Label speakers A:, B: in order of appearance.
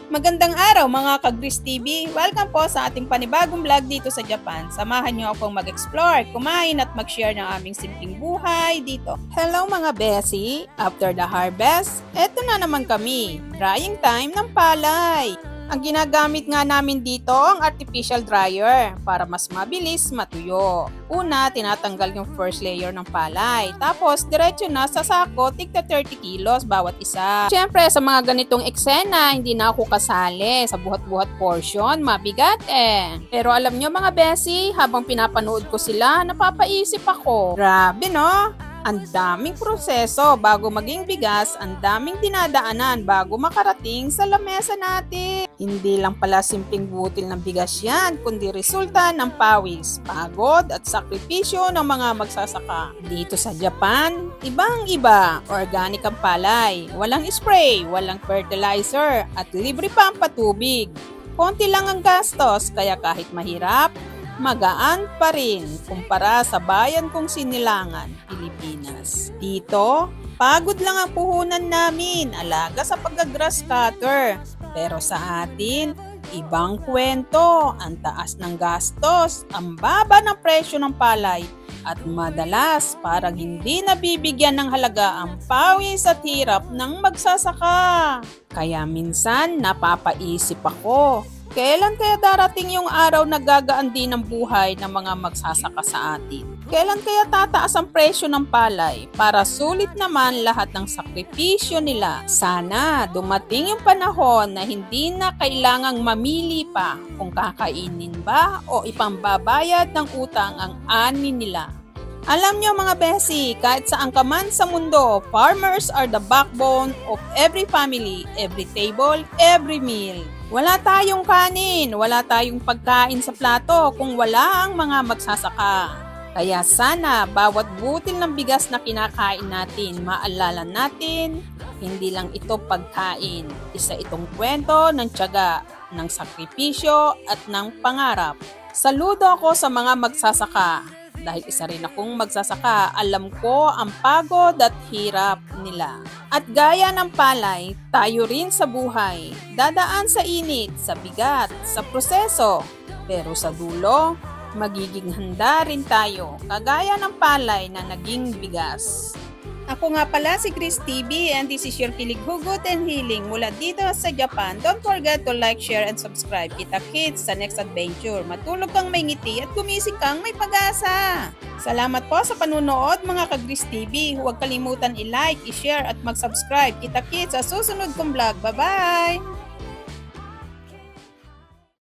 A: Magandang araw mga ka-Gris TV! Welcome po sa ating panibagong vlog dito sa Japan. Samahan niyo akong mag-explore, kumain at mag-share ng aming simpleng buhay dito. Hello mga besi! After the harvest, eto na naman kami. Drying time ng palay. Ang ginagamit nga namin dito ang artificial dryer para mas mabilis matuyo. Una, tinatanggal yung first layer ng palay. Tapos, diretso na sa sako, tigta 30 kilos bawat isa. Siyempre, sa mga ganitong eksena, hindi na ako kasali sa buhat-buhat portion. Mabigat eh. Pero alam nyo mga besi, habang pinapanood ko sila, napapaisip ako. Grabe no? Ang daming proseso bago maging bigas, ang daming dinadaanan bago makarating sa lamesa natin. Hindi lang pala simpleng butil ng bigas yan, kundi resulta ng pawis, pagod at sakripisyo ng mga magsasaka. Dito sa Japan, ibang-iba, organic ang palay, walang spray, walang fertilizer at libre pa ang patubig. Konti lang ang gastos, kaya kahit mahirap, magaan pa rin kumpara sa bayan kong Sinilangan, Pilipinas. Dito, pagod lang ang puhunan namin, alaga sa pagga-grass cutter. Pero sa atin, ibang kwento, ang taas ng gastos, ang baba ng presyo ng palay, at madalas parang hindi nabibigyan ng halaga ang pawis at hirap ng magsasaka. Kaya minsan napapaisip ako, kailan kaya darating yung araw na gagaan din ang buhay ng mga magsasaka sa atin? Kailan kaya tataas ang presyo ng palay para sulit naman lahat ng sakripisyo nila? Sana dumating yung panahon na hindi na kailangang mamili pa kung kakainin ba o ipambabayad ng utang ang ani nila. Alam nyo mga besi, kahit saan ka man sa mundo, farmers are the backbone of every family, every table, every meal. Wala tayong kanin, wala tayong pagkain sa plato kung wala ang mga magsasaka. Kaya sana bawat butil ng bigas na kinakain natin, maalala natin, hindi lang ito pagkain. Isa itong kwento ng tiyaga, ng sakripisyo at ng pangarap. Saludo ako sa mga magsasaka. Dahil isa rin akong magsasaka, alam ko ang pagod at hirap nila. At gaya ng palay, tayo rin sa buhay. Dadaan sa init, sa bigat, sa proseso. Pero sa dulo, magiging handa rin tayo, kagaya ng palay na naging bigas. Ako nga pala si Gris TV and this is your Kilig Hugot and Healing mula dito sa Japan. Don't forget to like, share, and subscribe. Kita-kits sa next adventure. Matulog kang may ngiti at gumising kang may pag-asa. Salamat po sa panunood mga ka-Gris TV. Huwag kalimutan i-like, i-share at mag-subscribe. Kita-kits sa susunod kong vlog. Bye-bye!